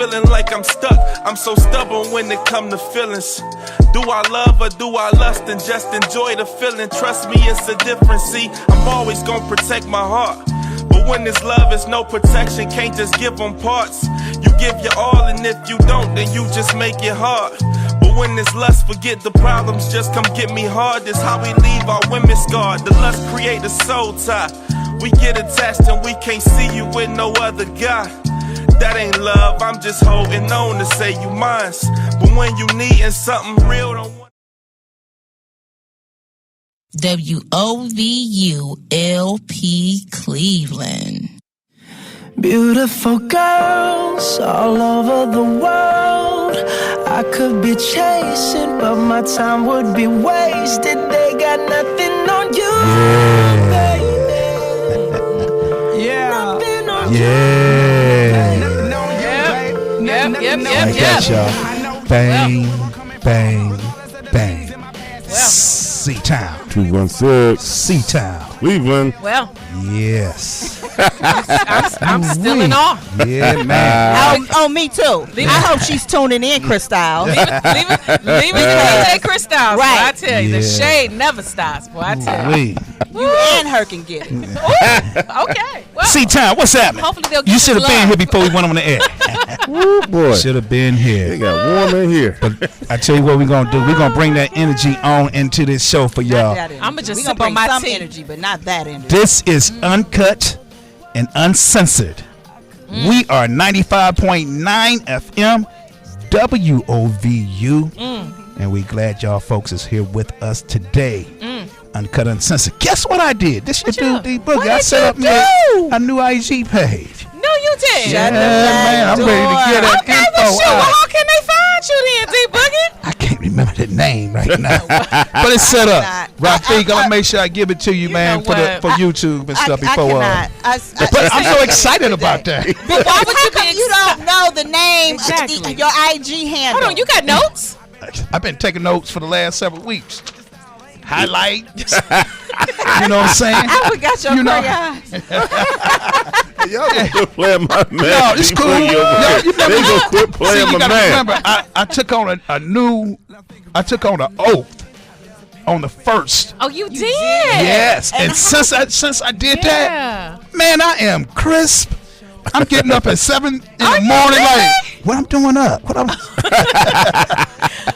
Feeling like I'm stuck, I'm so stubborn when it come to feelings. Do I love or do I lust and just enjoy the feeling? Trust me, it's a difference. See, I'm always gonna protect my heart. But when there's love, it's no protection, can't just give them parts. You give your all, and if you don't, then you just make it hard. But when there's lust, forget the problems, just come get me hard. This how we leave our women scarred. The lust create a soul tie. We get attached and we can't see you with no other guy. That ain't love, I'm just holding on to say you mine. But when you needin' something real, don't want WOVU-LP Cleveland. Beautiful girls all over the world. I could be chasing, but my time would be wasted. They got nothing on you, baby. Yeah. Nothing on Yep. I got y'all. Bang, bang, bang. C-Town. 216. C-Town. Cleveland. Well, Yes. I'm still in awe. Yeah, man. Oh, me too. I hope she's tuning in, Crystal. Leave it to Chris Styles, boy. Right. I tell you, the Yeah. shade never stops, boy. I tell you. You and her can get it. Okay. Well, C-Town, what's happening? hopefully they'll get You should have some been love. here before we went on the air. Woo, boy. Should have been It here. got warm in here. But I tell you what we're going to do. We're going to bring that energy on into this show for y'all. I'ma just we sip gonna on bring my some tea. energy, but not that energy. This is uncut and uncensored. We are 95.9 FM WOVU. And we glad y'all folks is here with us today. Uncut Uncensored. Guess what I did? This your dude, D Boogie. I set up a new IG page. No, you didn't. Yeah, man, I'm ready to get that Okay, info well, shoot. Well, out. how can they find you then, D Boogie? I can't remember the name right now, but it's set up. Rafiq, I'll make sure I give it to you, man, know for what? YouTube and stuff I before. cannot. But I'm so excited about that. But why would you be You don't know the name Exactly. of your IG handle. Hold on, you got notes? I've been taking notes for the last several weeks. Highlights. You know what I'm saying? I forgot your You know- crayons. Y'all gonna quit playing my man. No, it's cool. They gonna quit playing See, you my gotta man. remember, I took on I took on an oath on the 1st. Oh, you did? Yes, and since I did that, man, I am crisp. I'm getting up at 7 in the morning, like what I'm doing up.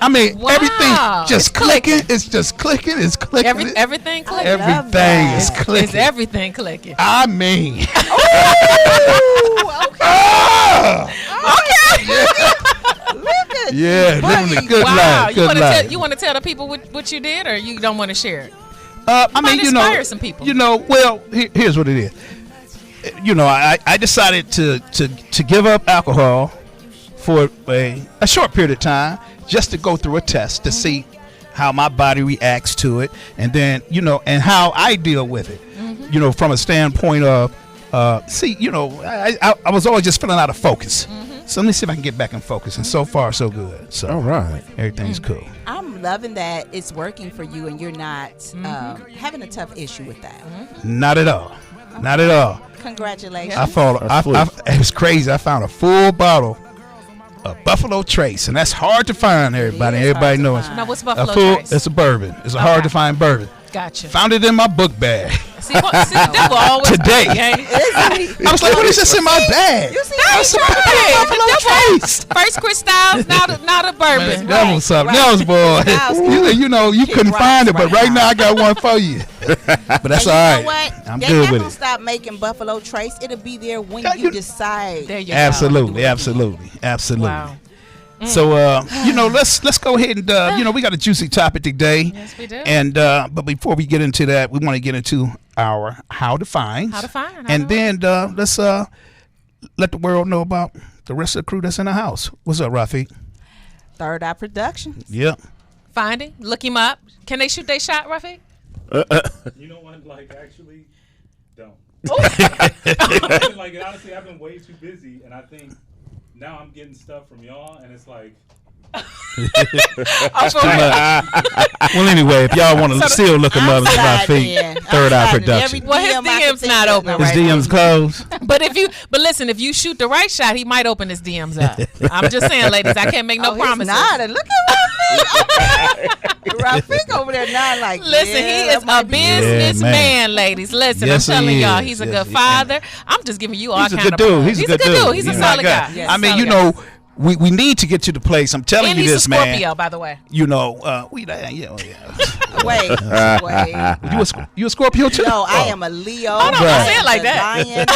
I mean, Wow. everything just It's clicking. It's just clicking. It's clicking. Everything clicking. Everything is Is clicking. everything clicking? I mean, yeah, living a good Wow. life. Good life. You want to tell the people what you did, or you don't want to share it? I might mean, you know, inspire some people. You know, well, here's what it is. You know, I decided to give up alcohol for a short period of time just to go through a test to see how my body reacts to it, and then and how I deal with it. You know, from a standpoint of I was always just feeling out of focus. So let me see if I can get back in focus, and so far so good. So All right. everything's cool. I'm loving that it's working for you and you're not having a tough issue with that. Not at all. Not at all. Congratulations. It was crazy. I found a full bottle of Buffalo Trace, and that's hard to find. Everybody hard to knows. find. Now, what's Buffalo Trace? It's a bourbon. It's a hard to find bourbon. Gotcha. Found it in my book bag See, the devil always today. ain't he? I was like, "What is this in my bag?" You see That how ain't he your tried bag. to Buffalo The devil- Trace. First Chris Styles, now the bourbon. That was something right. else, boy. Styles. You Kick couldn't rocks find it, but right right now. now I got one for you. But that's And all you know right. what? I'm They're good not with gonna it. stop making Buffalo Trace. It'll be there when Yeah, you you- decide. There you go. Absolutely. Wow. So let's go ahead and we got a juicy topic today. Yes, we do. And but before we get into that, we want to get into our how to find. And then let's let the world know about the rest of the crew that's in the house. What's up, Rafi? Third Eye Productions. Yep. Find him. Look him up. Can they shoot their shot, Rafi? You know what? Like, actually, don't. Oh. Like, honestly, I've been way too busy, and I think now I'm getting stuff from y'all, and it's like, Well, anyway, if y'all want to still look him up, it's sliding Rafi. in. Third Eye I'm sliding in. Production. Every Well, his DM I can DM's think not of open now His right DM's now. closed. But listen, if you shoot the right shot, he might open his DMs up. I'm just saying, ladies, I can't make no promises. Nodding. Look at Rafiq over there nodding like. Listen, he is a businessman, ladies. Listen, Yes, I'm telling he y'all, is. he's a Yes, good he father. I'm just giving you all He's a kind good of dude. props. He's a good dude. He's a He's solid my guy. Yes, I mean, solid you guy. know, we need to get to the place. I'm telling And you he's this, a Scorpio, man. by the way. You know, yeah. Wait. You a Scorpio too? No, I am a Leo. Oh, no, don't say it like a that. Lion.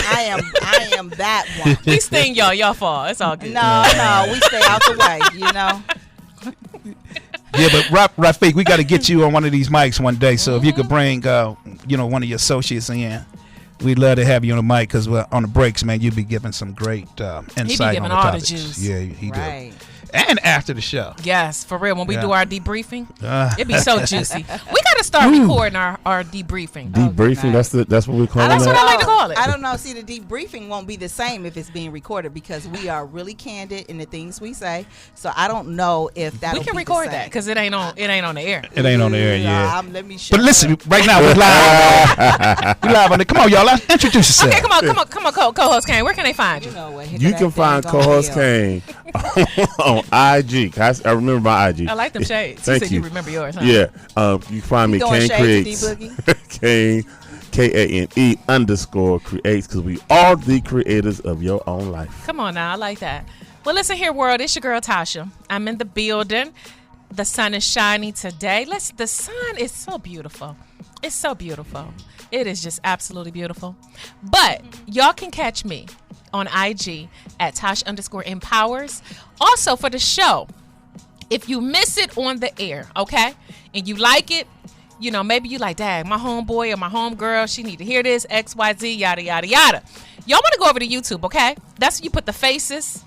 I am that one. We sting y'all fall. It's all good. No, we stay out the way. You know. Yeah, but Rafiq, we got to get you on one of these mics one day. So if you could bring, one of your associates in, we'd love to have you on the mic because on the breaks, man, you'd be giving some great insight giving on the all the topics. juice. Yeah, he Right. do. And after the show. Yes, for real. When we Yeah. do our debriefing, it'd be so juicy. We got to start recording our debriefing. Debriefing. nice. That's what we call That's it. what I like to call it. I don't know. See, the debriefing won't be the same if it's being recorded because we are really candid in the things we say. So I don't know if that We can record that because it ain't on the air. It ain't on the air yet. Let me show But listen, right now we're live. We're live on it. Come on, y'all. Introduce yourself. Okay, come on, co-host Kane. Where can they find you? You know what? You can find co-host Kane on IG. I remember my IG. I like them shades. Thank you said you. you remember yours, huh? Yeah. You find me throwing Kane shades Creates. to D-Boogie? Kane KANE_ creates because we are the creators of your own life. Come on now, I like that. Well, listen here, world. It's your girl Tasha. I'm in the building. The sun is shining today. The sun is so beautiful. It's so beautiful. It is just absolutely beautiful. But y'all can catch me on IG at Tosh_empowers. Also for the show, if you miss it on the air, okay, and you like it, maybe you like, dang, my homeboy or my homegirl, she need to hear this, XYZ, yada, yada, yada. Y'all want to go over to YouTube, okay? That's where you put the faces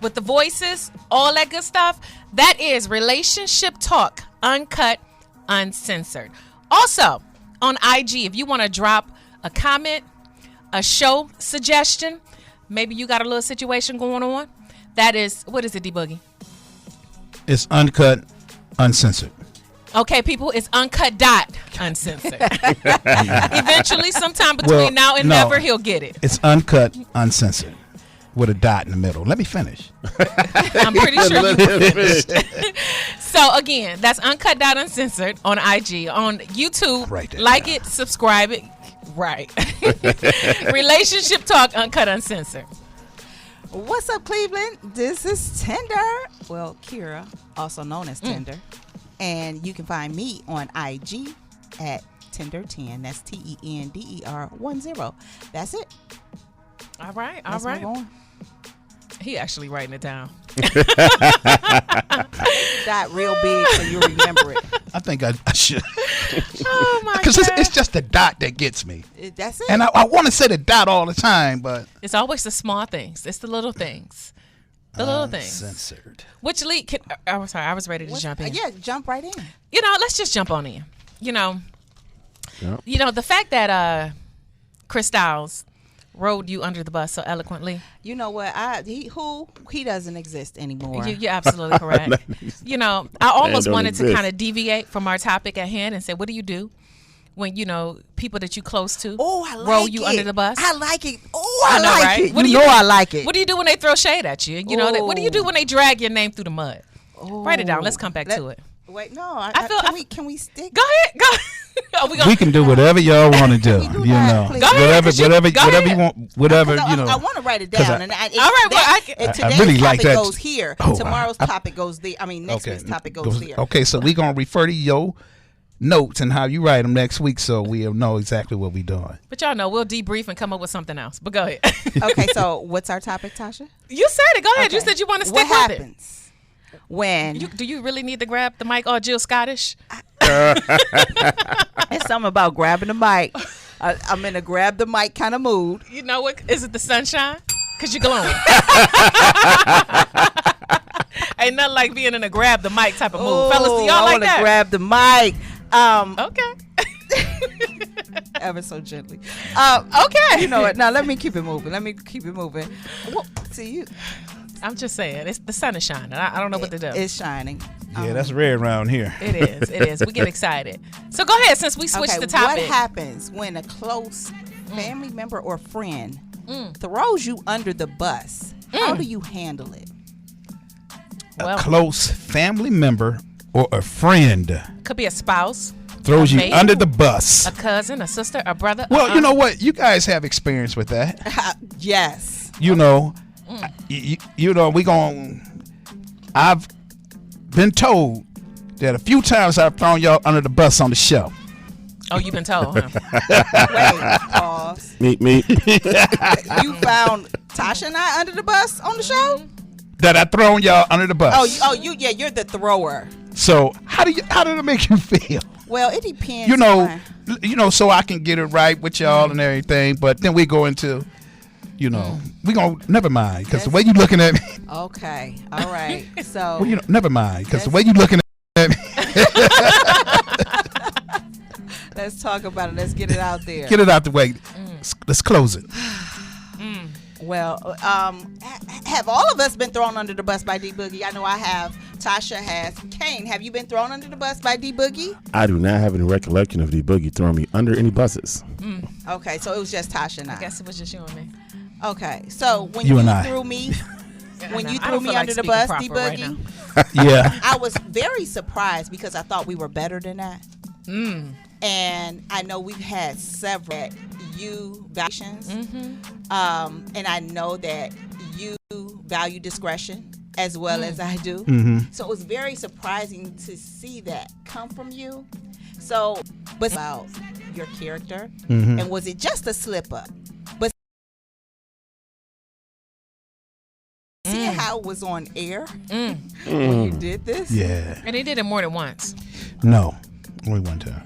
with the voices, all that good stuff. That is Relationship Talk, Uncut, Uncensored. Also, on IG, if you want to drop a comment, a show suggestion, maybe you got a little situation going on, that is, what is it, D-Boogie? It's Uncut, Uncensored. Okay, people, it's Uncut Uncensored. Eventually, sometime between now and never, he'll get it. It's Uncut, Uncensored with a dot in the middle. Let me finish. I'm pretty sure Let you him finish. So again, that's Uncut Uncensored on IG. On YouTube, Write that like down. it, subscribe it. Right. Relationship Talk, Uncut Uncensored. What's up, Cleveland? This is Tender. Well, Kira, also known as Tender. And you can find me on IG at Tender10. That's TENDER10. That's it. All right. All Let's right. move on. He actually writing it down. Dot real big so you remember it. I think I should. Oh my Because God. it's just the dot that gets me. That's it. And I want to say the dot all the time, but It's always the small things. It's the little things. The little things. censored. Which lead? I'm sorry. I was ready to jump in. Yeah, jump right in. Let's just jump on in. Yep. The fact that Chris Styles rode you under the bus so eloquently. You know what? He doesn't exist anymore. You're absolutely correct. I almost don't wanted to exist. kind of deviate from our topic at hand and say, what do you do when, people that you close to roll you under the bus? I like it. Oh, I know, like right? it. What do You you know do? I like it. What do you do when they throw shade at you? What do you do when they drag your name through the mud? Write it down. Let's come back to it. Wait, no. I feel- Can we stick? Go ahead. Go. Oh, We can do whatever y'all want to do. Can we do that, please? Go ahead, Whatever go you ahead. want. Whatever I want to write it 'Cause down. I- And All right, well, I can- today's really like topic that. goes here. Oh, Tomorrow's topic goes there. I mean, next week's topic goes there. Okay, so we're gonna refer to your notes and how you write them next week, so we'll know exactly what we're doing. But y'all know we'll debrief and come up with something else. But go ahead. Okay, so what's our topic, Tasha? You said it. Go ahead. You Okay. said you want to stick What with it. happens when Do you really need to grab the mic? Jill Scottish? it's something about grabbing the mic? I'm in a grab the mic kind of mood. You know what? Is it the sunshine? Because you're glowing. Ain't nothing like being in a grab the mic type of mood. Fellas, do y'all I like wanna that? grab the mic. Okay. Ever so gently. Okay. You know what? Now let me keep it moving. Well, see you. I'm just saying. The sun is shining. I don't know what to do. It's shining. Yeah, that's rare around here. It is. It is. We get excited. So go ahead since we switched the topic. What happens when a close family member or friend throws you under the bus, how do you handle it? Well, A close family member or a friend could be a spouse, throws a you mate, under the bus. a cousin, a sister, a brother. Well, you know what? You guys have experience with that. Yes. You know, I've been told that a few times I've thrown y'all under the bus on the show. Oh, you've been told, huh? Wait, pause. Me. You found Tasha and I under the bus on the show? That I thrown y'all under the bus. You're the thrower. So how did it make you feel? Well, it depends. So I can get it right with y'all and everything. But then we go into, we gonna never mind because the way you looking at me. Okay, all right. So Well, never mind because the way you looking at me. let's talk about it. Let's get it out there. Get it out the way. Let's close it. Well, have all of us been thrown under the bus by D Boogie? I know I have. Tasha has. Kane, have you been thrown under the bus by D Boogie? I do not have any recollection of D Boogie throwing me under any buses. Okay, so it was just Tasha and I. I guess it was just you and me. Okay, so when You you and I. threw me, when you I threw don't me feel like under the speaking bus, proper D right Boogie, now. Yeah. I was very surprised because I thought we were better than that. And I know we've had several valuations, and I know that you value discretion as well as I do. So it was very surprising to see that come from you. So, but about your character, and was it just a slip up? But see how it was on air when you did this? Yeah. And he did it more than once. No. Only one time.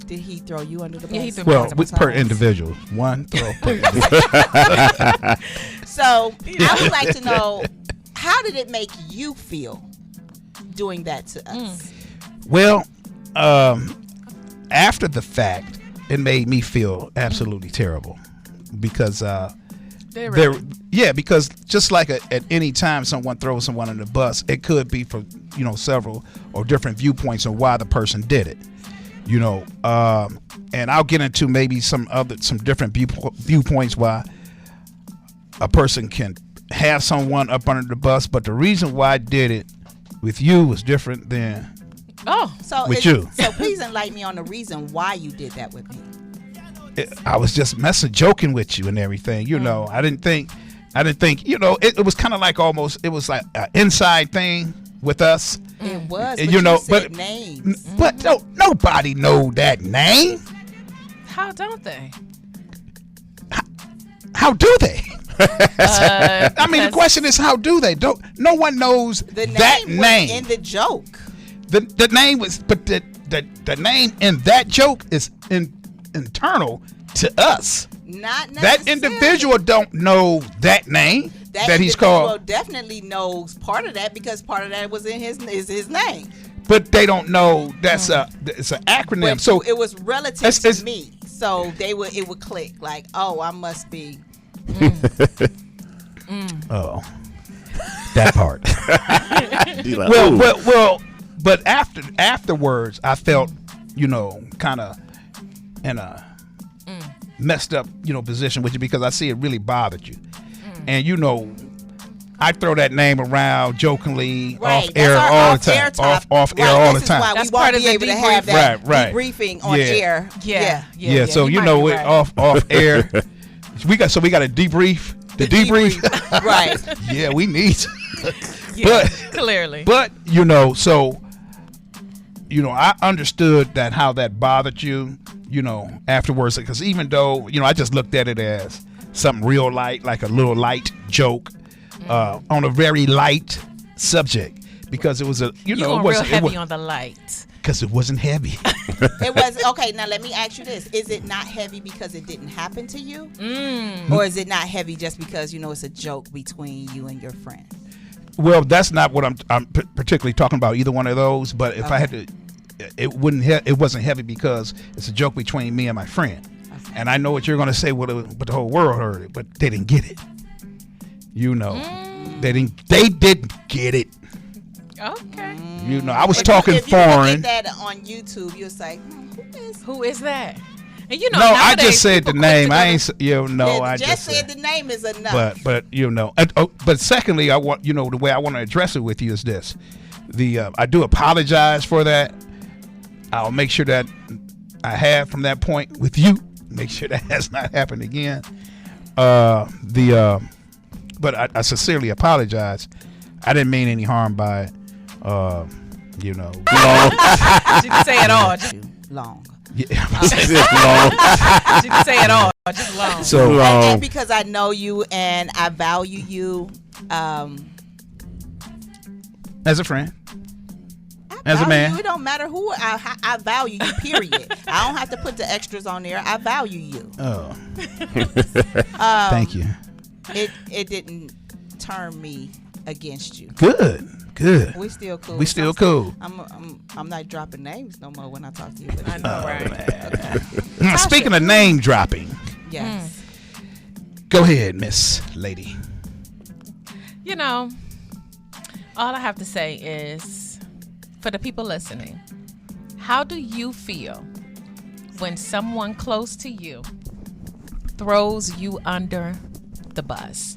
Did he throw you under the bus? Yeah, he threw me Well, multiple per times. individual. One throw per individual. So I would like to know, how did it make you feel doing that to us? Well, after the fact, it made me feel absolutely terrible because because just like at any time someone throws someone under the bus, it could be for several or different viewpoints on why the person did it. And I'll get into maybe some different viewpoints why a person can have someone up under the bus, but the reason why I did it with you was different than So with you. So please enlighten me on the reason why you did that with me. I was just joking with you and everything. I didn't think. It was kind of like it was like an inside thing with us. It was, And, but you said but names. But nobody know that name. How don't they? How do they? I mean, the because- question is, how do they? No one knows The name that was name. in the joke. The name was, but the name in that joke is internal to us. Not That necessarily. individual don't know that name that he's individual called, definitely knows part of that because part of that was in his name. but they don't know it's an acronym. But So it was relative it's- to me, so it would click like, oh, I must be. oh, that part. Be like, ooh. Well, but afterwards, I felt, kind of in a messed up, position with you because I see it really bothered you, and I throw that name around jokingly Right, off air that's our all the off-air time, top. off air Right, all this the is time. why That's we won't part of be the able to have that Right. debriefing on Yeah. air. Yeah. So you might be it right. off air. we got a debrief. The debrief. Right. Yeah, we need. Yeah, But clearly. But so I understood that how that bothered you, afterwards, because even though I just looked at it as something real light, like a little light joke, on a very light subject, because it was you it were real wasn't heavy on the light. because it wasn't heavy. It was okay. Now let me ask you this: is it not heavy because it didn't happen to you, or is it not heavy just because it's a joke between you and your friend? Well, that's not what I'm particularly talking about, either one of those. But if I had to, it wasn't heavy because it's a joke between me and my friend. And I know what you're going to say, but the whole world heard it, but they didn't get it. They didn't get it. Okay. I was If talking you look at foreign. that on YouTube, you'll say, who is? Who is that? And you know, No, I nowadays, just said the people quick name. to I go ain't. to- I just just said the name is enough. But but secondly, I want the way I want to address it with you is this: I do apologize for that. I'll make sure that I have from that point with you. Make sure that has not happened again. But I sincerely apologize. I didn't mean any harm by it. You can say it all. Just, Long. you can say it all. Just long. So And because I know you and I value you, as a friend, I as a value man, you. It don't matter who I value you. Period. I don't have to put the extras on there. I value you. oh, thank you. It didn't turn me against you. Good. We still cool. We still cool. I'm not dropping names no more when I talk to you. But I know, right? Speaking of name dropping, yes. go ahead, Miss Lady. You know, all I have to say is, for the people listening, how do you feel when someone close to you throws you under the bus?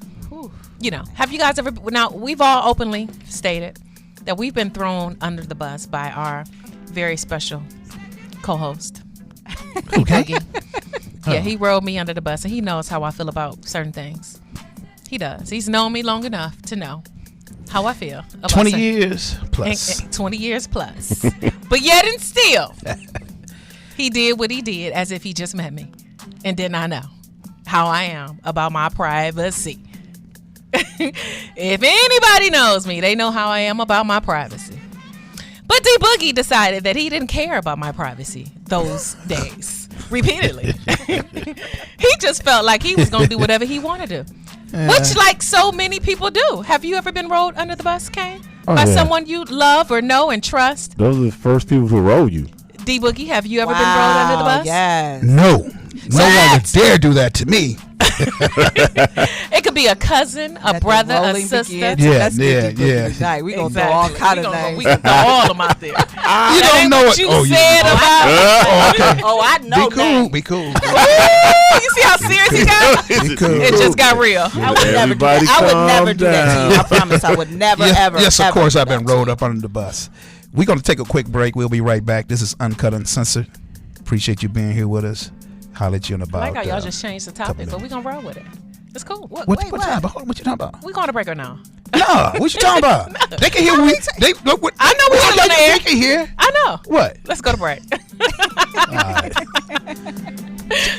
You know, have you guys ever? Now, we've all openly stated that we've been thrown under the bus by our very special co-host. Okay. Yeah, he rolled me under the bus, and he knows how I feel about certain things. He does. He's known me long enough to know how I feel about 20 certain- years plus. 20 years plus. But yet and still, he did what he did as if he just met me and did not know how I am about my privacy. If anybody knows me, they know how I am about my privacy. But D Boogie decided that he didn't care about my privacy those days, repeatedly. He just felt like he was going to do whatever he wanted to, which like so many people do. Have you ever been rolled under the bus, Kane? By someone you love or know and trust? Those are the first people to roll you. D Boogie, have you ever been rolled under the bus? Yes. No. No one would dare do that to me. It could be a cousin, a brother, a sister. Yeah, We gonna throw all kind of names. We can throw all of them out there. You don't know What it. you Oh, said about Oh, I know Be cool. that. Be cool. Ooh, you see how serious he got? Be cool. It just got real. I would never do Everybody that. I would never calm do that to you. I promise. I would never, ever. Yes, of ever course, do I've been that to rolled you. up under the bus. We're going to take a quick break. We'll be right back. This is Uncut Uncensored. Appreciate you being here with us. Holler at you in I about. like how y'all just changed the topic, but we're going to roll with it. It's cool. What Wait, time? Hold on, what you talking about? We going to break her now. No, what you talking about? They can hear we. They look. What, I know we was on the air. They can hear. I know. What? Let's go to break.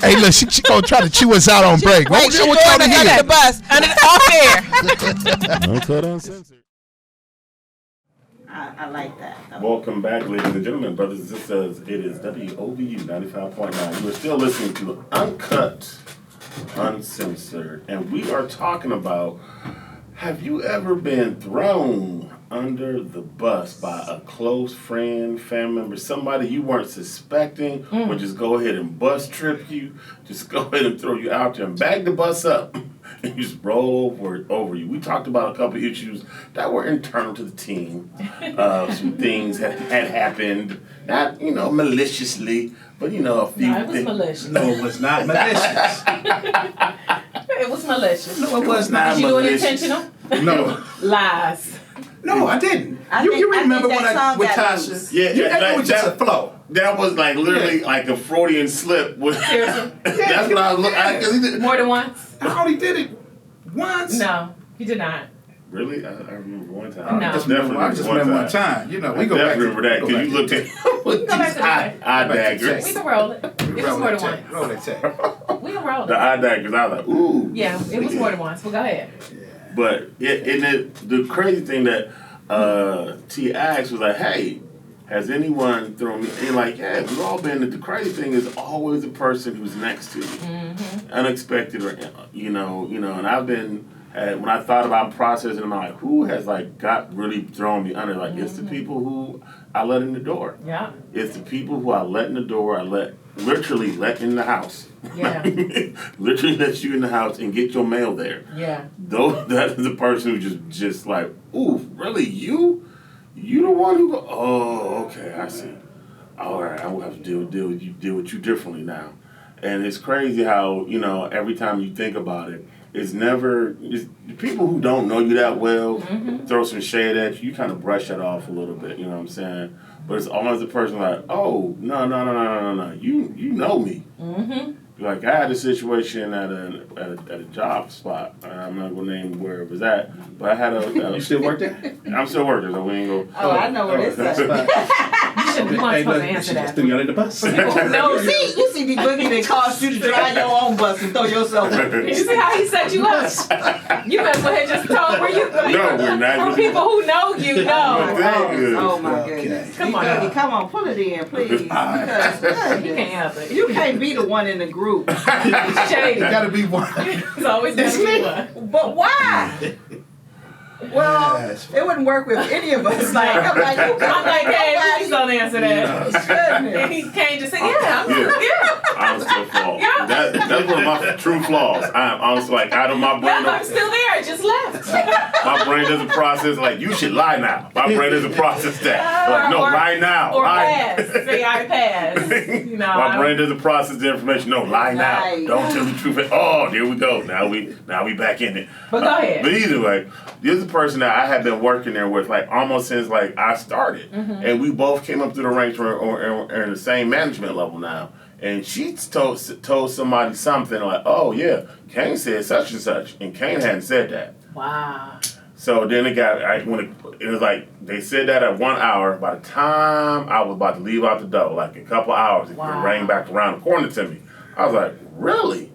Hey, look, she gonna try to chew us out on break. Wait, What she you going trying to under hear? the bus. Off air. Uncut Uncensored. I like that. Welcome back, ladies and gentlemen, brothers and sisters. It is WOVU 95.9. You are still listening to Uncut Uncensored. And we are talking about, have you ever been thrown under the bus by a close friend, family member, somebody you weren't suspecting, or just go ahead and bus trip you, just go ahead and throw you out there and bag the bus up and just roll over you. We talked about a couple of issues that were internal to the team. Some things had happened, not, maliciously, but, a few No, it was malicious. No, it was not malicious. It was malicious. No, it was not Did you do it malicious. intentional? No, Lies. no, I didn't. I You think remember that when I song with got Tasha? loose. Yeah, that like was just that- a flow. That was like literally like a Freudian slip. Seriously? That's what I was looking at. More than once? I only did it once. No, you did not. Really? I remember one time. No. I just remember one time. You know, we go back. Remember that because you looked at with Go back these to the eye daggers. We can roll it. It was more than once. Roll that tape. We can roll The it. eye daggers. I was like, ooh. Yeah, it was more than once. Well, go ahead. But the crazy thing that T asked was like, hey, has anyone thrown me? And like, yeah, we've all been. The crazy thing is always the person who's next to you, unexpected, or And I've been when I thought about processing, I'm like, who has like got really thrown me under? Like, it's the people who I let in the door. Yeah. It's the people who I let in the door. I literally let in the house. Yeah. Literally let you in the house and get your mail there. Yeah. Though that is the person who just like, ooh, really you? You the one who go, oh, okay, I see. All right, I will have to deal with you differently now. And it's crazy how, you know, every time you think about it, it's people who don't know you that well throw some shade at you, you kind of brush it off a little bit, you know what I'm saying? But it's always the person like, oh, no, you know me. Like, I had a situation at a job spot. I'm not going to name where it was at, but I had You still work there? I'm still working, so we ain't go. Oh, I know what it's at. You weren't supposed to answer that. Threw y'all in the bus. No, You see the boogie that caused you to drive your own bus and throw yourself in. you see how he set you up? You might as well have just told where you No, we're not. For people who know you know. Oh my goodness. Come on. Come on, pull it in, please. Because You can't help it. you can't be the one in the group. It's shady. Gotta be one. It's always gotta be one. But why? Well, it wouldn't work with any of us. I'm like, hey, please don't answer that. And goodness. he can't just say, yeah. I'm still flawed. That's one of my true flaws. I'm honestly like, out of my brain. Yeah, I'm still there. It just left. My brain doesn't process, like, you should lie now. My brain doesn't process that. Like, no, lie now. Or lie. pass. Say I pass. You know. My brain doesn't process the information. No, lie now. Right. Don't tell the truth. Oh, here we go. Now we back in it. But go ahead. But either way, this is a person that I have been working there with, like, almost since, like, I started. And we both came up through the ranks or in the same management level now. And she told somebody something like, oh, yeah, Kane said such and such. And Kane hadn't said that. Wow. So then it was like, they said that at 1 hour. By the time I was about to leave out the door, like a couple hours, it rang back around the corner to me. I was like, really?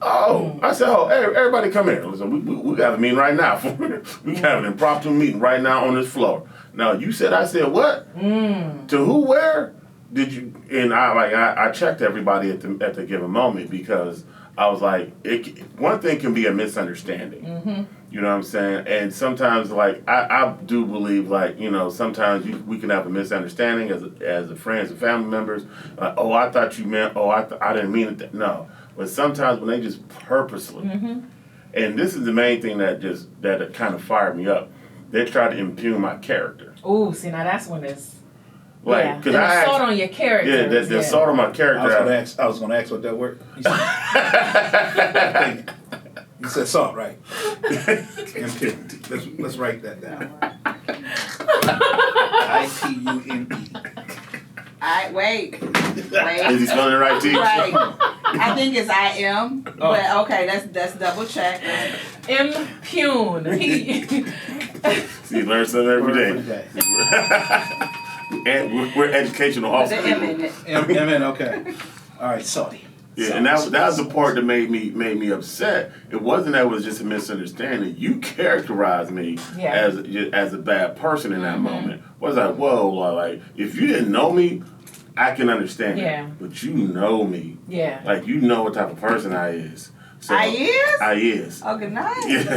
Oh, I said, oh, hey, everybody come here. Listen, we got a meeting right now. We got an impromptu meeting right now on this floor. Now, you said, I said, what? To who, where? Did you? And I checked everybody at the given moment because I was like, one thing can be a misunderstanding. You know what I'm saying? And sometimes, like, I do believe, like, you know, sometimes we can have a misunderstanding as a friends and family members. Like, oh, I thought you meant, I didn't mean it. No. But sometimes when they just purposely, and this is the main thing that kind of fired me up, they try to impugn my character. Ooh, see, now that's when it's... Like, because I assault on your character. Yeah, the assault on my character. I was gonna ask what that word. You said salt, right? Let's write that down. IPUNE. Wait. Is he spelling it right, T? Right. I think it's IM. But okay, let's double check. Impugn. See, you learn something every day. And we're educational officers. M, okay. All right, salty. Yeah, and that was the part that made me upset. It wasn't that it was just a misunderstanding. You characterized me as a bad person in that moment. I was like, whoa, like, if you didn't know me, I can understand it. But you know me. Yeah. Like, you know what type of person I is. So, I is? Oh, good night. Yeah.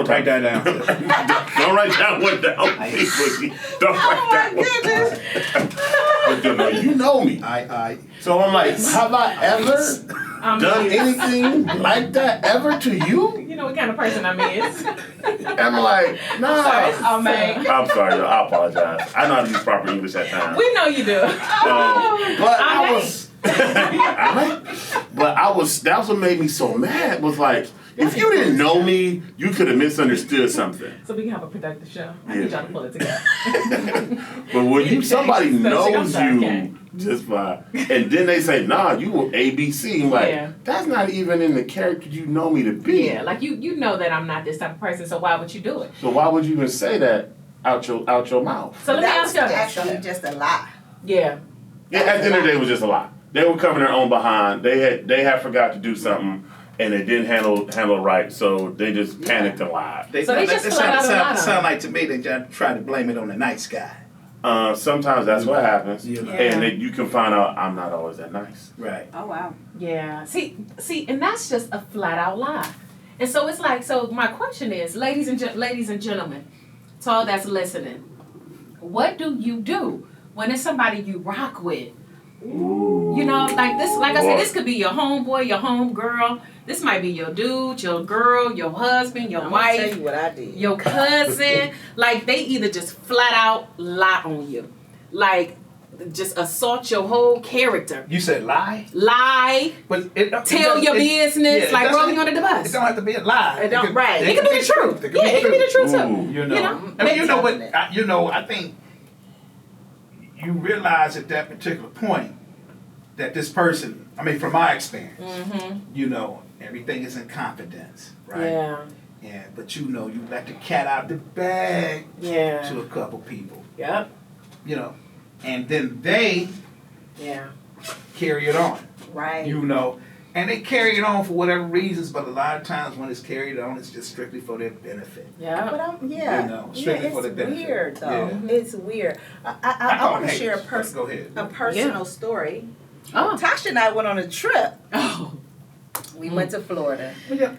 Write that down. Don't write that one down. Don't write that one down. But you know me. So I'm like, have I ever done anything like that ever to you? You know what kind of person I'm is. I'm like, no. I'm sorry, yo. I apologize. I know how to use proper English at times. We know you do. But I was... that's what made me so mad, was like, if you didn't know me, you could have misunderstood something. So we can have a productive show. I need y'all to pull it together. But when somebody knows you just by, and then they say, nah, you were ABC, I'm like, that's not even in the character you know me to be. Yeah, like you know that I'm not this type of person, so why would you do it? So why would you even say that out your mouth? So let me ask you this. Actually just a lie. Yeah. Yeah, at the end of the day, it was just a lie. They were covering their own behind. They had forgot to do something, and they didn't handle it right, so they just panicked and lied. They just sound like to me they just try to blame it on the nice guy. Sometimes that's what happens, and you can find out I'm not always that nice. Right. Oh wow. Yeah. See, and that's just a flat out lie. And so it's like, so my question is, ladies and gentlemen, to all that's listening, what do you do when it's somebody you rock with? Ooh. You know, like this, like I said, this could be your homeboy, your homegirl. This might be your dude, your girl, your husband, your wife. Tell you what I did. Your cousin. Like, they either just flat out lie on you. Like, just assault your whole character. You said lie? Lie. But Tell your business, like roll you under the bus. It don't have to be a lie. It don't, right. It can be the truth. Yeah, it can be the truth too. You know. I mean, you know what? I think you realize at that particular point that this person, I mean, from my experience, you know, everything is in confidence, right? Yeah. But you know, you let the cat out of the bag to a couple people. Yep. You know, and then they carry it on. Right. You know, and they carry it on for whatever reasons, but a lot of times when it's carried on, it's just strictly for their benefit. Yeah. But You know, strictly for the it's benefit. weird though. Yeah. It's weird. I want to share a Go ahead. personal story. Oh. Tasha and I went on a trip. Oh. We went to Florida. No,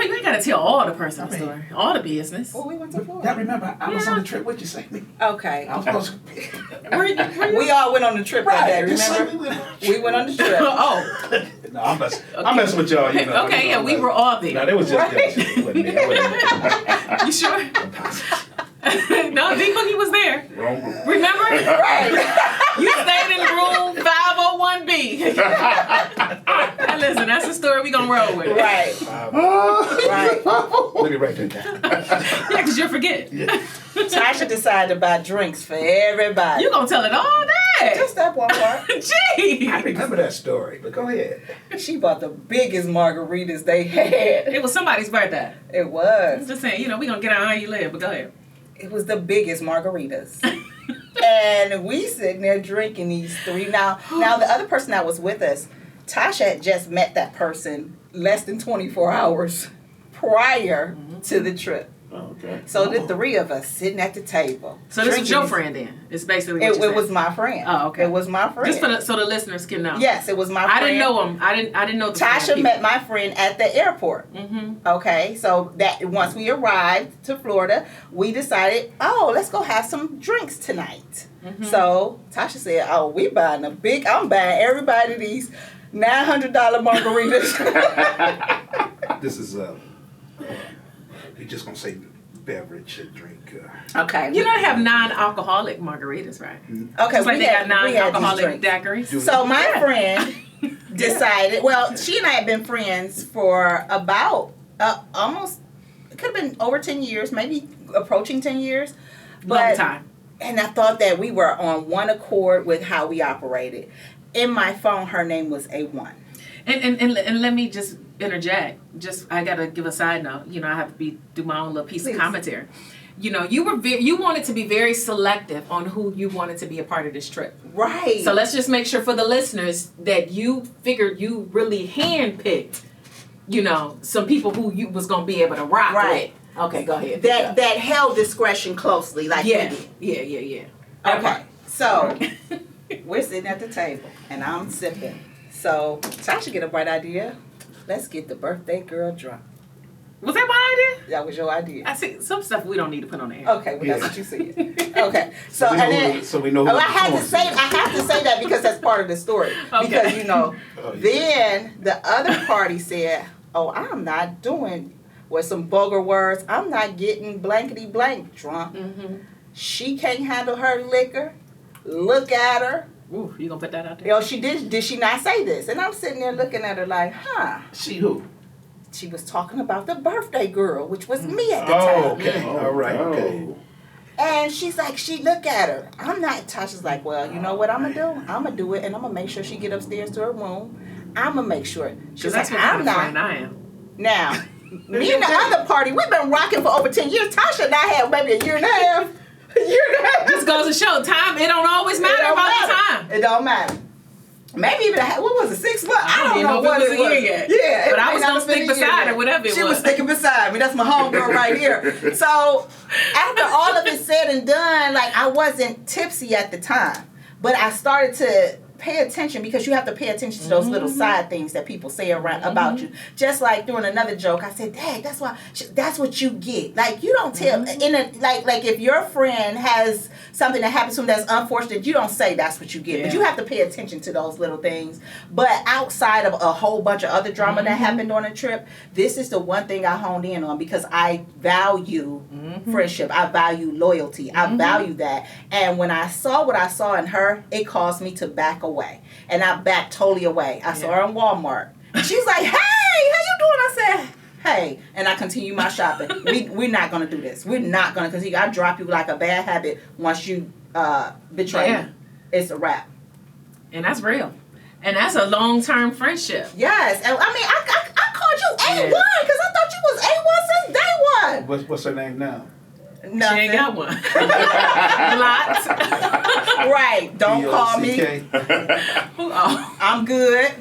you ain't gotta tell all the personal story, all the business. Well, we went to Now Florida. remember, I was on the trip with you, say me. Okay. I was supposed to. We all went on the trip that day, just say remember? we We went on the trip. Oh. No, I'm messing with y'all. You know, Okay, yeah, we were all there. No, they was just it wasn't me. I wasn't You sure? No, D Boogie was there. wrong group. Remember? Right. You stayed in room 501B. Now listen, that's the story we gonna roll with. Right. Right. Let me write that down. Yeah, because you'll forget. Tasha decided to buy drinks for everybody. You gonna tell it all day. Just that one part. Gee. I remember that story, but go ahead. She bought the biggest margaritas they had. It was somebody's birthday. It I'm was. just saying, we gonna get out how you live, but go ahead. It was the biggest margaritas. And we sitting there drinking these three. Now the other person that was with us, Tasha had just met that person less than 24 hours prior to the trip. Okay. So the three of us sitting at the table. So this was your drinking friend then? It's basically what these- you're It was saying. my friend. Oh, okay. It was my friend. Just so the listeners can know. Yes, it was my friend. I didn't know him. I didn't know the Tasha met my friend at the airport. Mm-hmm. Okay, so that once we arrived to Florida, we decided, let's go have some drinks tonight. Mm-hmm. So Tasha said, we buying I'm buying everybody these $900 margaritas. This is you're just gonna say beverage and drink. Okay. You know they have non-alcoholic margaritas, right? Okay, Just like they got we had these non-alcoholic drinks. daiquiris. So my friend decided, she and I had been friends for about almost, it could have been over 10 years, maybe approaching 10 years. Long time. And I thought that we were on one accord with how we operated. In my phone, her name was A1. And let me just interject. I gotta give a side note. I have to do my own little piece of commentary. You wanted to be very selective on who you wanted to be a part of this trip. Right. So let's just make sure for the listeners that you figured you really handpicked, some people who you was gonna be able to rock with. Okay, go ahead. That held discretion closely, like yeah, we did. yeah. Okay, so we're sitting at the table and I'm sipping. So Tasha get a bright idea. Let's get the birthday girl drunk. Was that my idea? That was your idea. I see some stuff we don't need to put on the air. Okay, well that's what you said. Okay, so we know. I have to say that because that's part of the story. Okay. Because then the other party said, I'm not doing with some vulgar words. I'm not getting blankety blank drunk. Mm-hmm. She can't handle her liquor. Look at her. Ooh, you gonna put that out there? She did she not say this? And I'm sitting there looking at her like, She who? She was talking about the birthday girl, which was me at the Oh, time. okay. All right. Okay. And she's like, she look at her. I'm not. Tasha's like, well, you know what I'm gonna do? I'm gonna do it, and I'm gonna make sure she get upstairs to her room. I'm gonna make sure. She's That's like, what I'm kind of not. friend I am. Now, me and the other party, we've been rocking for over 10 years. Tasha and I had maybe a year and a half. Just goes to show time. It don't always matter about the time. It don't matter. Maybe even what was it, 6 months? I don't know if what it was it a was. year yet. Yeah, but I was gonna stick beside her, whatever it was. She was sticking beside me. That's my homegirl right here. So after all of it said and done, I wasn't tipsy at the time, but I started to pay attention because you have to pay attention to those little side things that people say around about you. Just like during another joke, I said, "Dang, that's what you get. You don't tell if your friend has something that happens to them that's unfortunate, you don't say that's what you get. But you have to pay attention to those little things. But outside of a whole bunch of other drama that happened on a trip, this is the one thing I honed in on because I value friendship. I value loyalty. I value that. And when I saw what I saw in her, it caused me to back away. And I backed totally away. I saw her in Walmart. She's like, hey, how you doing? I said, hey, and I continue my shopping. We're not going to do this. We're not going to continue. I drop you like a bad habit once you betray me. It's a wrap. And that's real. And that's a long-term friendship. Yes. And I mean, I called you A1 because I thought you was A1 since day one. What's her name now? Nothing. She ain't got one. Lots. Right. Don't call me. I'm good.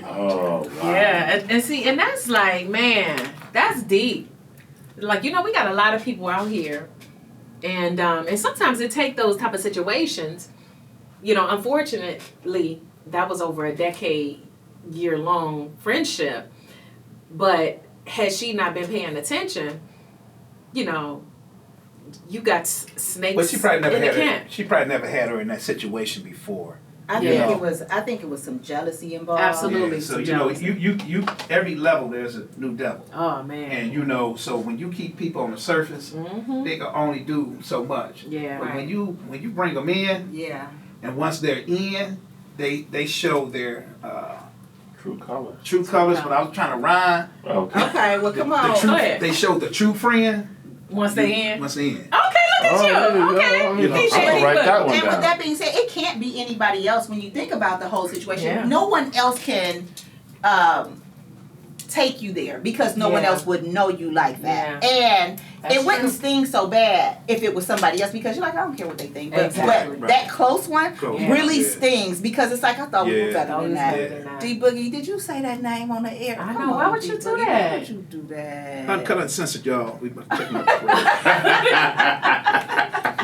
Oh, wow. Yeah. And see, and that's like, man, that's deep. Like, you know, we got a lot of people out here. And sometimes it take those type of situations. You know, unfortunately, that was over a decade-year-long friendship. But had she not been paying attention, you know, you got snakes. But she probably never in the had her. camp. She probably never had her in that situation before. I think it was some jealousy involved. Absolutely. Yeah, so some you know, jealousy. you every level there's a new devil. Oh man. And you know, so when you keep people on the surface, they can only do so much. Yeah. But Right. when you bring them in, and once they're in, they show their True colors. true colors. But I was trying to rhyme. Okay, well, come on. The true, Go ahead. they show the true friend Once they in. Once they in. Okay, look at you. Okay. You know, I'm gonna write that one And down. with that being said, it can't be anybody else when you think about the whole situation. Yeah. No one else can take you there because no one Yeah. else would know you like that. Yeah. And That's it wouldn't true. sting so bad if it was somebody else because you're like, I don't care what they think. But, Exactly. but that close one Close one, really yeah. stings because it's like, I thought we were better Oh, than it's that. better than that. D Boogie, did you say that name on the air? I Come know. Why on, would you D do Boogie. that? Why would you do that? Uncut Uncensored, y'all. We must take another break.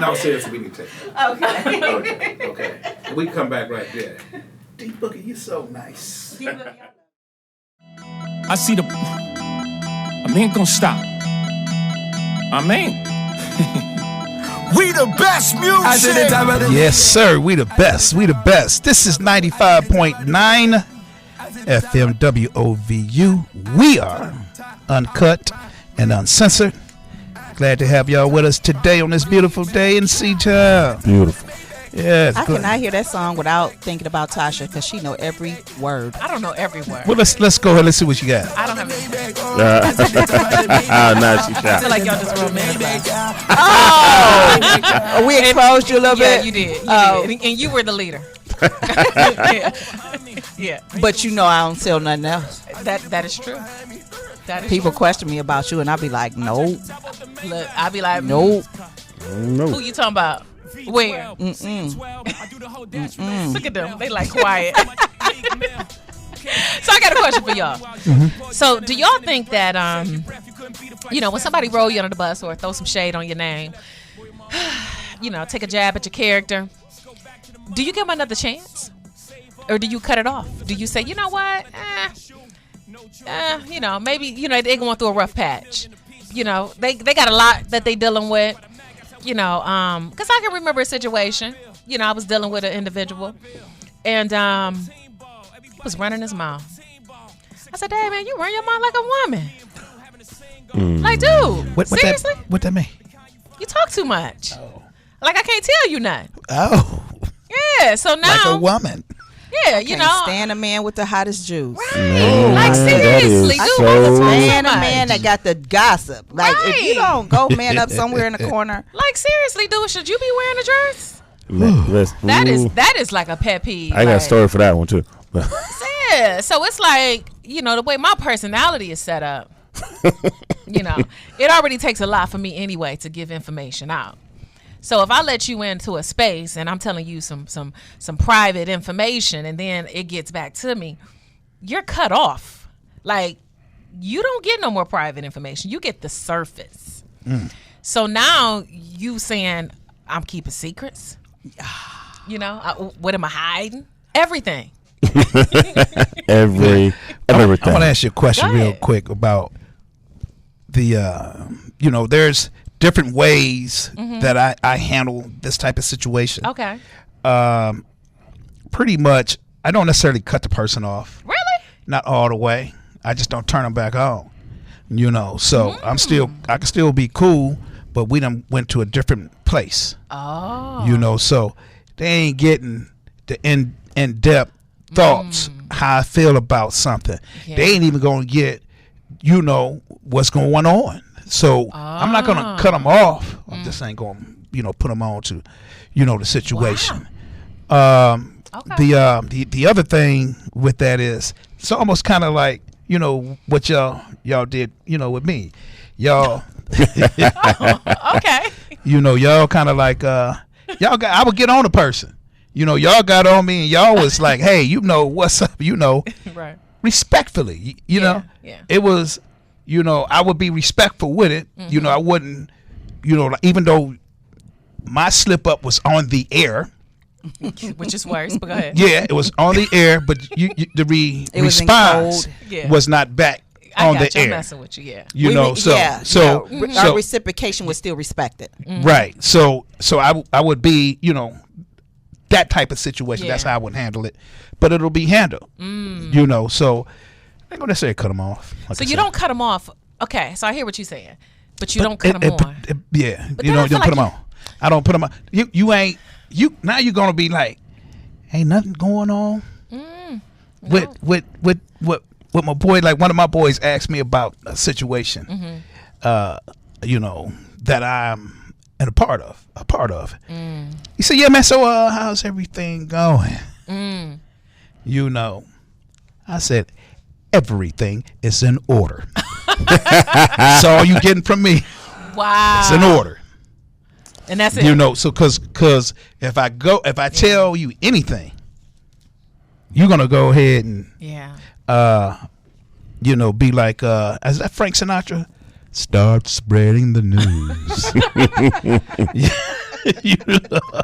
No, seriously, we need to take Okay. Okay. We come back right there. D Boogie, you're so nice. D Boogie, I see the. I ain't gonna stop. I mean. We the best music. Yes, sir. We the best. We the best. This is 95.9 FM WOVU. We are Uncut and Uncensored. Glad to have y'all with us today on this beautiful day in C-Town. Beautiful. Yes. I cannot hear that song without thinking about Tasha because she know every word. I don't know every word. Well, let's go ahead. Let's see what you got. I don't have any. Now she I shot. feel like y'all just romanticized. Oh, we exposed you a little Yeah, bit. you did. You Oh. did. And you were the leader. yeah. But you know I don't sell nothing else. That is true. That is People question me about you, and I'll be like, nope, true. Look, I'll be like, nope. who you talking about? Where? Mm-mm. Look at them. They like quiet. So I got a question for y'all. So do y'all think that you know, when somebody roll you under the bus or throw some shade on your name, you know, take a jab at your character, do you give them another chance? Or do you cut it off? Do you say, you know what? You know, maybe, you know, they're going through a rough patch. You know, they got a lot that they dealing with. You know, because I can remember a situation. You know, I was dealing with an individual, and he was running his mouth. I said, "Hey, man, you run your mouth like a woman. Like, dude, seriously, What that mean? you talk too much. Like, I can't tell you nothing. Oh, Yeah, so now, like a woman. yeah, you Can't know, stand a man with the hottest juice. like seriously, that is dude, so- why you talk so Stand a much? man that got the gossip. Like if you Right. don't go man up somewhere in the corner, Like seriously, dude, should you be wearing a dress? Listen, That is like a pet peeve. I got a like, story for that one too. Yeah, so it's like, you know, the way my personality is set up, you know, it already takes a lot for me anyway to give information out. So if I let you into a space and I'm telling you some private information and then it gets back to me, you're cut off. Like, you don't get no more private information. You get the surface. So now you saying I'm keeping secrets? You know, what am I hiding? Everything. Everything. I want to ask you a question Go real ahead. quick about the, you know, there's different ways that I handle this type of situation. Okay. Pretty much, I don't necessarily cut the person off. Really? Not all the way. I just don't turn them back on. You know, so I can still be cool, but we done went to a different place. Oh. You know, so they ain't getting the in-depth thoughts how I feel about something. Yeah. They ain't even gonna get, you know, what's going on. So I'm not gonna cut them off. I'm just ain't gonna, you know, put them on to, you know, the situation. Okay. The other thing with that is it's almost kind of like, you know, what y'all did, you know, with me. Y'all Okay. you know, y'all kind of like I would get on a person. You know, y'all got on me and y'all was like, hey, you know, what's up, you know. Right. Respectfully, you know. Yeah. It was, you know, I would be respectful with it. You know, I wouldn't, you know, even though my slip up was on the air. Which is worse, but go ahead. Yeah, it was on the air, but the response was not back on the air. I'm messing with you, yeah. You know, so our reciprocation was still respected. Right. So I would be, you know, that type of situation. That's how I would handle it, but it'll be handled. You know, so I don't necessarily cut them off. Like So I you said. don't cut them off. Okay, so I hear what you're saying, but you don't cut them on. Yeah, But you then know, I you feel don't put like them on. I don't put them on. You ain't now. You're gonna be like, ain't nothing going on with my boy. Like one of my boys asked me about a situation, you know, that I'm a part of. He said, yeah, man, so how's everything going? You know, I said, everything is in order. That's all you getting from me. Wow. It's in order. And that's it. You know, so cause if I tell you anything, you're gonna go ahead and you know, be like is that Frank Sinatra? Start spreading the news. You know?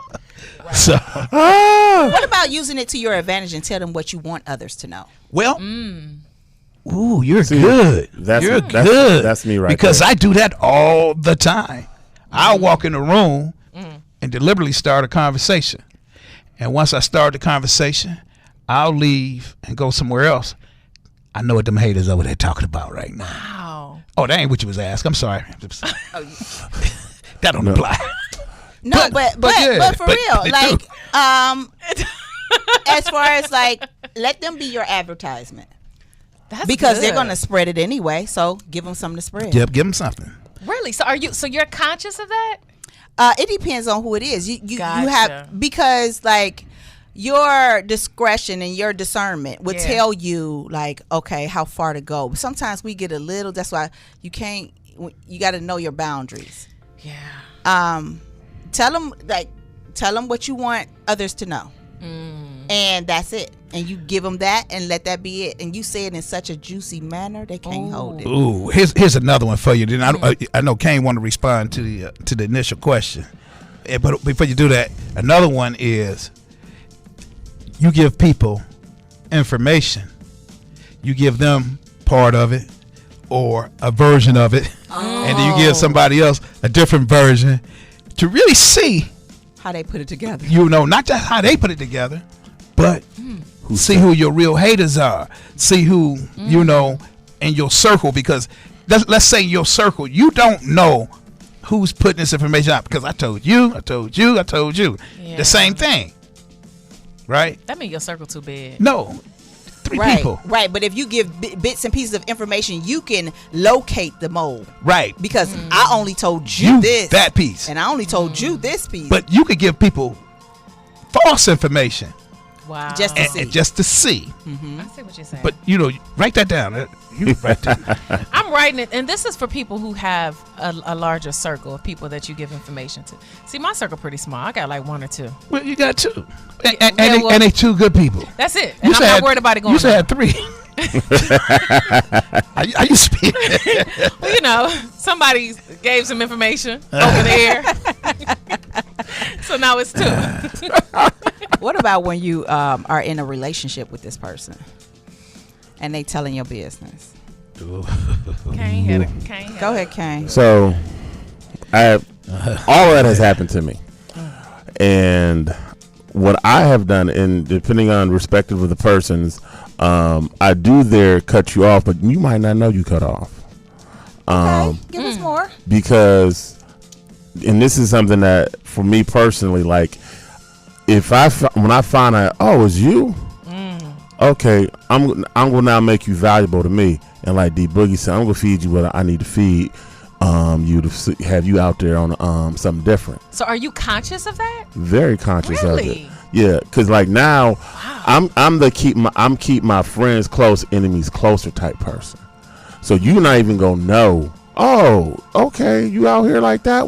So What about using it to your advantage and tell them what you want others to know? well, ooh, you're good. You're good. That's me right because there. I do that all the time. I'll walk in the room and deliberately start a conversation. And once I start the conversation, I'll leave and go somewhere else. I know what them haters over there talking about right now. Wow. Oh, that ain't what you was asking. I'm sorry. That don't apply. No, but for real, they like, do. as far as like, let them be your advertisement That's because they're good. gonna spread it anyway. So give them something to spread. Yep, give them something. Really? So you're conscious of that? It depends on who it is. You Gotcha. have, because like your discretion and your discernment would tell you like, okay, how far to go. But sometimes we get a little. That's why you can't. You got to know your boundaries. Yeah. Tell them what you want others to know, and that's it. And you give them that and let that be it. And you say it in such a juicy manner they can't hold it. Ooh, here's another one for you. Then I know Kane want to respond to the initial question, but before you do that, another one is you give people information, you give them part of it or a version of it, and then you give somebody else a different version to really see How they put it together. you know, not just how they put it together, but see who your real haters are. See who, you know, in your circle. Because let's say your circle, you don't know who's putting this information out. Because I told you. Yeah. The same thing. Right? That means your circle too big. No. Three people. Right. But if you give bits and pieces of information, you can locate the mole. Right. Because I only told you this. That piece. And I only told you this piece. But you could give people false information. Wow. Just to see. And just to see. I see what you're saying. But, you know, write that down. You write that. I'm writing it, and this is for people who have a larger circle of people that you give information to. See, my circle pretty small. I got like one or two. Well, you got two. And well, they two good people. That's it. And I'm not worried about it going You said on. three. Are you speaking? Well, you know, somebody gave some information over there. So now it's two. What about when you are in a relationship with this person and they telling your business? Kane had it. Go ahead, Kane. So all that has happened to me. And what I have done, and depending on respective of the persons, I do there cut you off, but you might not know you cut off. Okay, give us more. Because, and this is something that for me personally, like, when I find out, oh, it's you, okay, I'm gonna now make you valuable to me. And like D Boogie said, I'm gonna feed you what I need to feed you to have you out there on something different. So are you conscious of that? Very conscious of Really? it. Yeah, because like now, I'm keep my friends close, enemies closer type person. So you not even gonna know. Oh, okay, you out here like that?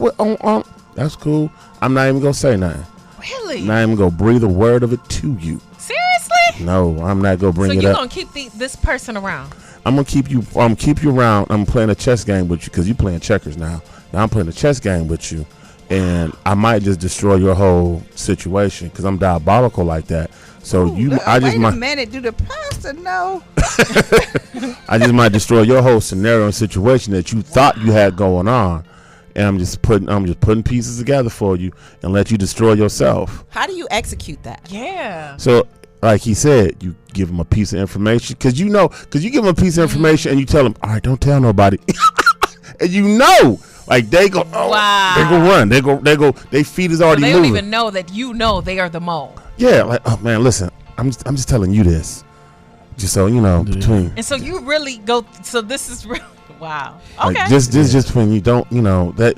That's cool. I'm not even gonna say nothing. Really? Not even gonna breathe a word of it to you. Seriously? No, I'm not gonna bring it up. So you're gonna keep this person around? I'm gonna keep you around. I'm playing a chess game with you because you playing checkers now. Now I'm playing a chess game with you, and I might just destroy your whole situation because I'm diabolical like that. So Wait a minute, do the pastor know? I just might destroy your whole scenario and situation that you thought you had going on, and I'm just putting pieces together for you and let you destroy yourself. How do you execute that? Yeah. So, like he said, you give him a piece of information because you give him a piece of information and you tell him, all right, don't tell nobody, and like they go, wow. They go run, they go, their feet is already they moving. don't even know that they are the mole. Yeah, like, oh man, listen, I'm just telling you this, just so you know, between. And so you really go. So this is real. Wow. Okay. Like, just between you, don't that.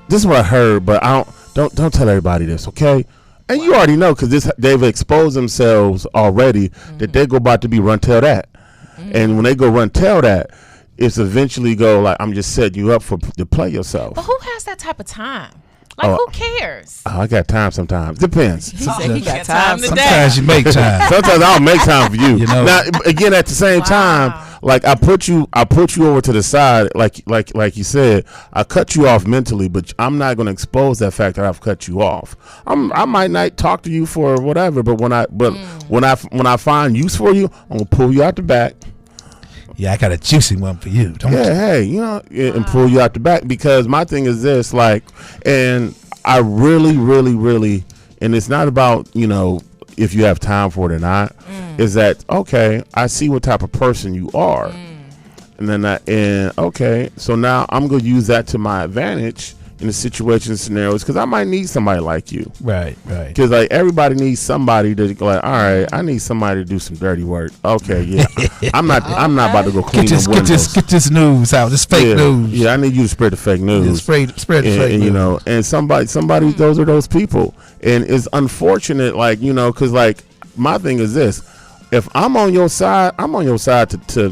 This is what I heard, but I don't tell everybody this, okay? And you already know because they've exposed themselves already that they go about to be run tell that, and when they go run tell that, it's eventually go like I'm just setting you up to play yourself. But who has that type of time? Like who cares? I got time sometimes. Depends. He said he got time. Sometimes you make time. Sometimes I don't make time for you. You know. Now again, at the same time, like I put you over to the side, like you said, I cut you off mentally, but I'm not going to expose that fact that I've cut you off. I might not talk to you for whatever, but when I find use for you, I'm gonna pull you out the back. Yeah, I got a juicy one for you. Don't you? Hey, and pull you out the back because my thing is this, like, and I really, really, really, and it's not about, if you have time for it or not, is that, okay, I see what type of person you are. And then okay, so now I'm going to use that to my advantage in the situation scenarios because I might need somebody like you. Right. Because like everybody needs somebody to like, all right, I need somebody to do some dirty work. Okay, yeah. I'm not about to go clean the windows. Get this news out. This fake news. Yeah, I need you to spread the fake news. Spread the fake news. And somebody those are those people. And it's unfortunate, like, because like my thing is this. If I'm on your side, I'm on your side to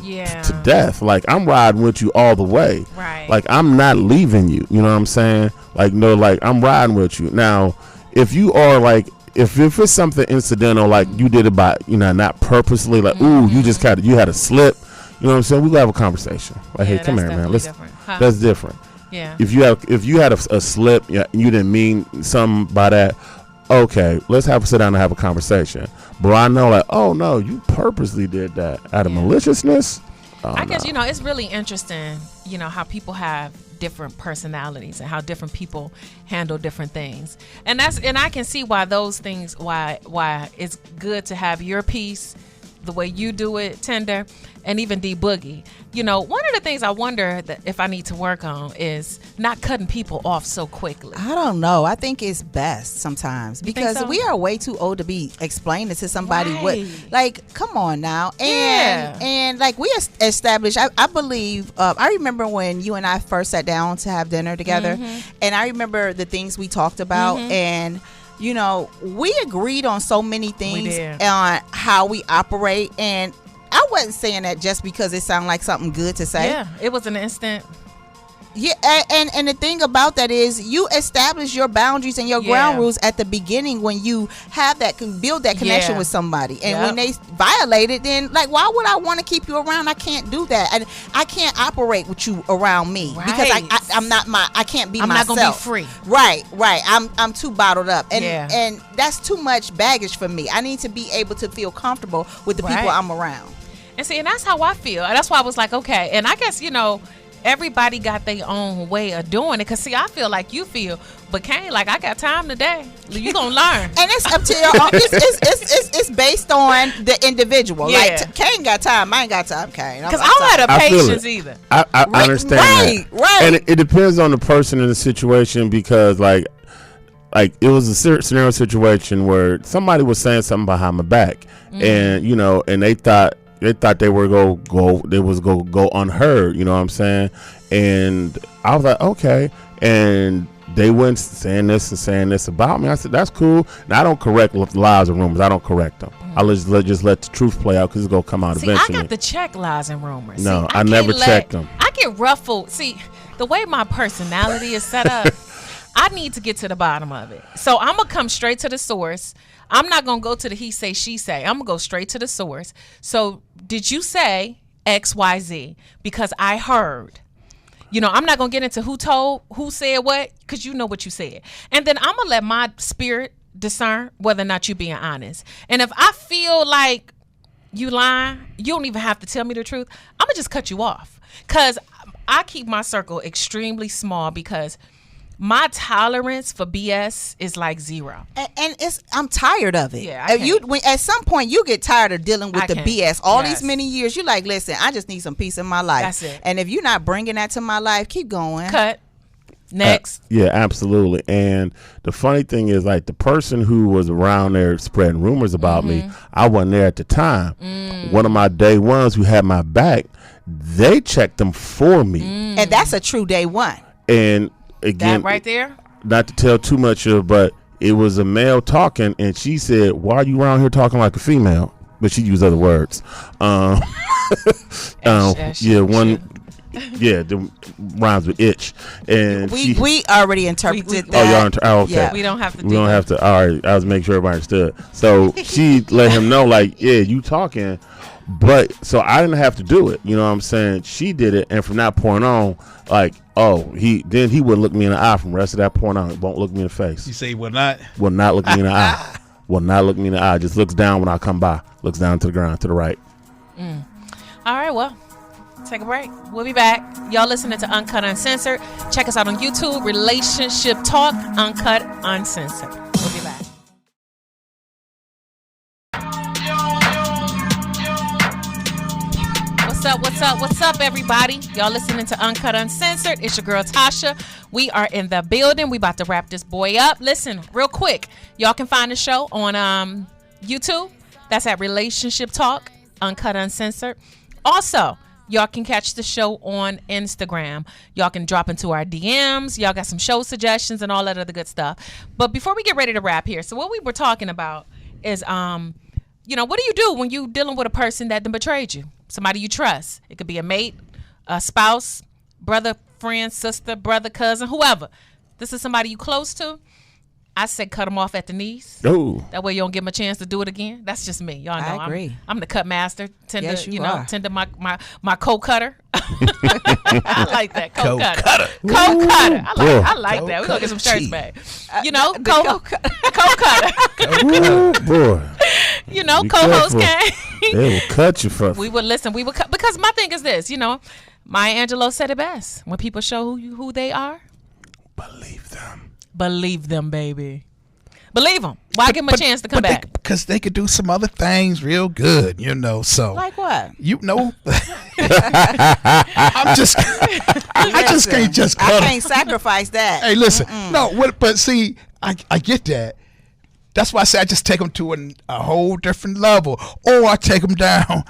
death. Like I'm riding with you all the way. Right. Like I'm not leaving you. You know what I'm saying? Like no, like I'm riding with you. Now, if you are like, if it's something incidental, like you did it by, not purposely, like ooh, you had a slip. You know what I'm saying? We gotta have a conversation. Like, hey, come here, man. That's different. Yeah. If you had a slip, you didn't mean something by that. Okay, let's sit down and have a conversation. But I know, like, oh no, you purposely did that out of maliciousness. I guess it's really interesting, how people have different personalities and how different people handle different things, and I can see why those things, why it's good to have your piece, the way you do it, Tender, and even D Boogie. One of the things I wonder that if I need to work on is not cutting people off so quickly. I don't know. I think it's best sometimes because we are way too old to be explaining to somebody what. Like, come on now, and like we established. I believe. I remember when you and I first sat down to have dinner together, and I remember the things we talked about and. We agreed on so many things on how we operate, and I wasn't saying that just because it sounded like something good to say. Yeah, it was an instant. Yeah, and the thing about that is you establish your boundaries and your ground rules at the beginning when you have build that connection with somebody. And when they violate it, then like, why would I want to keep you around? I can't do that. And I can't operate with you around me because I'm not I can't be myself. I'm not gonna be free. Right. I'm too bottled up, and that's too much baggage for me. I need to be able to feel comfortable with the people I'm around. And see, and that's how I feel. And that's why I was like, okay. And I guess everybody got their own way of doing it. Cause see, I feel like you feel, but Kane, like I got time today. You gonna learn, and it's up to your own. It's based on the individual. Yeah. Like Kane got time, I ain't got time, Kane. Cause I don't have the I feel patience it. either. I understand that. Right. And it depends on the person in the situation because like it was a scenario situation where somebody was saying something behind my back, and you know, and they thought they were go unheard. You know what I'm saying? And I was like, okay, and they went saying this about me. I said, that's cool. Now I don't correct lies and rumors. I don't correct them. I just let the truth play out because it's gonna come out eventually. I got to check lies and rumors. No, see, I never checked them. I get ruffled. See, the way my personality is set up, I need to get to the bottom of it. So I'm gonna come straight to the source. I'm not gonna go to the he say, she say. I'm gonna go straight to the source. So did you say XYZ? Because I heard. You know, I'm not gonna get into who said what, because you know what you said. And then I'm gonna let my spirit discern whether or not you're being honest. And if I feel like you lying, you don't even have to tell me the truth. I'm gonna just cut you off. Cause I keep my circle extremely small because my tolerance for BS is like 0. And I'm tired of it. Yeah, at some point you get tired of dealing with I the can't. BS. All Yes. these many years, you're like, listen, I just need some peace in my life. That's it. And if you're not bringing that to my life, keep going. Cut. Next. Yeah, absolutely. And the funny thing is, like, the person who was around there spreading rumors about me, I wasn't there at the time. One of my day ones who had my back, they checked them for me. And that's a true day one. And again, That right there. not to tell too much of, but it was a male talking, and she said, "Why are you around here talking like a female?" But she used other words. The rhymes with itch, and We already interpreted Oh, that. y'all okay. Yeah. We don't have to. We don't have to. All right, I was making sure everybody understood. So she let him know, like, yeah, you talking, but so I didn't have to do it. You know what I'm saying? She did it, and from that point on, like, he wouldn't look me in the eye from the rest of that point on. He won't look me in the face. You say will not? Will not look me in the eye. Will not look me in the eye. Just looks down when I come by. Looks down to the ground, to the right. All right, well, take a break. We'll be back. Y'all listening to Uncut Uncensored. Check us out on YouTube, Relationship Talk, Uncut Uncensored. We'll be back. What's up, everybody? Y'all listening to Uncut Uncensored. It's your girl, Tasha. We are in the building. We about to wrap this boy up. Listen, real quick. Y'all can find the show on YouTube. That's at Relationship Talk, Uncut Uncensored. Also, y'all can catch the show on Instagram. Y'all can drop into our DMs. Y'all got some show suggestions and all that other good stuff. But before we get ready to wrap here, so what we were talking about is, what do you do when you dealing with a person that done betrayed you? Somebody you trust. It could be a mate, a spouse, brother, friend, sister, brother, cousin, whoever. This is somebody you close to. I said cut them off at the knees. Oh. That way you don't give them a chance to do it again. That's just me. Y'all know I agree. I'm the cut master. Tender, Yes, you are. tender my coat cutter. I like that. Coat cutter. cutter. Coat cutter. I like Coat that. We're gonna get some shirts cheese. made. Coat cutter. Ooh, boy. You Be co-host careful. came. They will cut you for. We would listen. We would cut, because my thing is this. Maya Angelou said it best. When people show who they are, Believe them. believe them, baby. Believe them. Why give them a chance to come back? Because they could do some other things real good, so. Like what? I just can't just cut I 'em. can't sacrifice that. Hey, listen. But see, I get that. That's why I say I just take them to a whole different level, or I take them down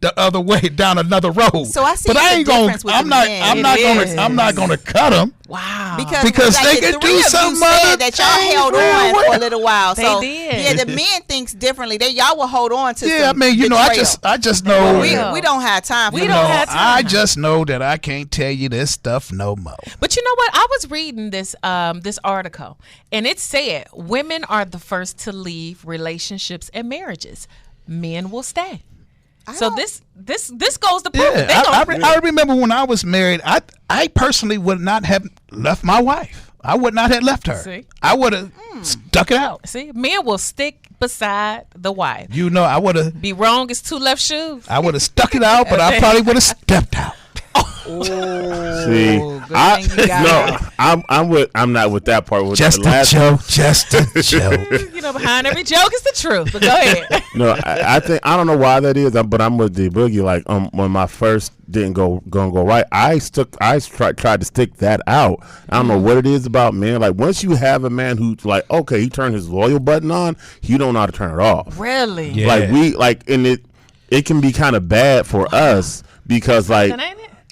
the other way, down another road. So I see but I ain't the gonna. difference with I'm the not. men. I'm not gonna cut them. Wow. Because like, they the could three do of you some said other that y'all things held real on well. for a little while. They So did. yeah, the men thinks differently. Y'all will hold on to. Yeah, I some mean, betrayal. I just know. we don't have time. For We that. don't have time. I just know that I can't tell you this stuff no more. But you know what? I was reading this this article, and it said women are the first to leave relationships and marriages. Men will stay. So this goes to prove it. They I remember when I was married, I personally would not have left my wife. I would not have left her. See? I would have stuck it out. See, men will stick beside the wife. I would have. Be wrong as two left shoes. I would have stuck it out, but I probably would have stepped out. See, good I'm not with that part. With Just the a last joke. Just a joke. You know, behind every joke is the truth. But go ahead. No, I think I don't know why that is, but I'm with the boogie. Like when my first didn't go right, I tried to stick that out. I don't know what it is about men. Like once you have a man who's like, okay, he turned his loyal button on, you don't know how to turn it off. Really? Yeah. Like and it can be kind of bad for us because like.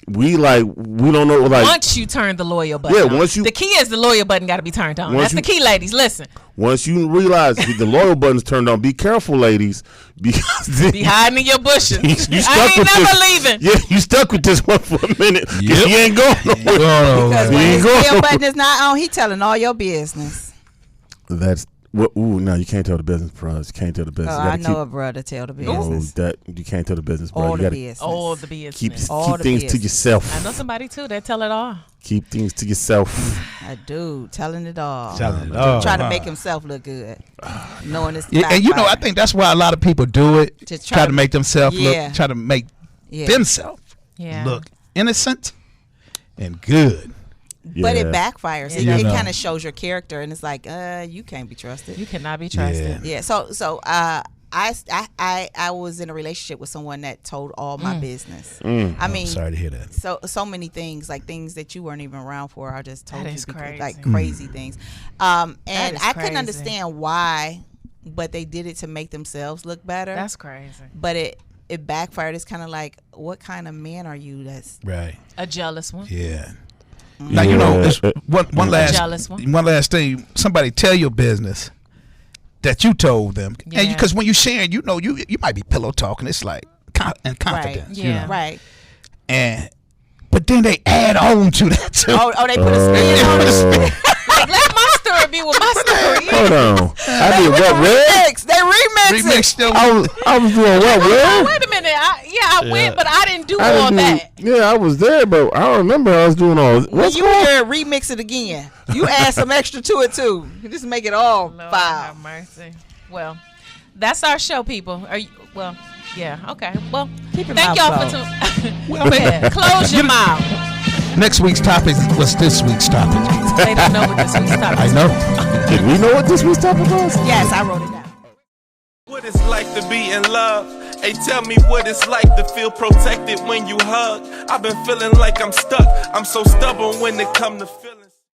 We don't know like once you turn the loyal button on. Once you the key is the loyal button got to be turned on. That's the key, ladies. Listen. Once you realize the loyal button's turned on, be careful, ladies, because be hiding in your bushes. You stuck with never this. leaving. Yeah, you stuck with this one for a minute. Yep. He ain't going nowhere. Because when his loyal button is not on, he telling all your business. That's no, you can't tell the business, bro. You can't tell the business. Oh, I know a brother tell the business. You can't tell the business, bro. All you the business. All the business. Keep things to yourself. I know somebody too that tell it all. Keep things to yourself. A dude telling it all. Try to make himself look good, knowing it's and you know, I think that's why a lot of people do it. To try to make themselves yeah. look. Try to make themselves look innocent and good. But it backfires. Yeah. It kind of shows your character, and it's like, you can't be trusted. You cannot be trusted. Yeah. So I was in a relationship with someone that told all my business. I mean, I'm sorry to hear that. So many things, like things that you weren't even around for. I just told That you is because, crazy. like crazy things. And I couldn't crazy. understand why, but they did it to make themselves look better. That's crazy. But it backfired. It's kind of like, what kind of man are you? That's right. A jealous one. Yeah. Now you know this, one last thing. Somebody tell your business that you told them, and because when you sharing, you know you might be pillow talking. It's like in confidence, right. Yeah, right. And but then they add on to that too. Oh, they put a spin on it. Like, let my story be with my story. Hold on. I did what? They remixed it. I was doing what? Well, wait a minute. I went, but I didn't do all that. Yeah, I was there, but I don't remember I was doing all. When you were there, remix it again. You add some extra to it too. You just make it all Lord foul. have mercy. Well, that's our show, people. Are you? Well, yeah. Okay. Well, thank y'all for tuning. Close your mouth. Next week's topic was this week's topic. They don't know what this week's topic is. I know. Did we know what this week's topic was? Yes, I wrote it down. What it's like to be in love. Hey, tell me what it's like to feel protected when you hug. I've been feeling like I'm stuck. I'm so stubborn when it come to feeling.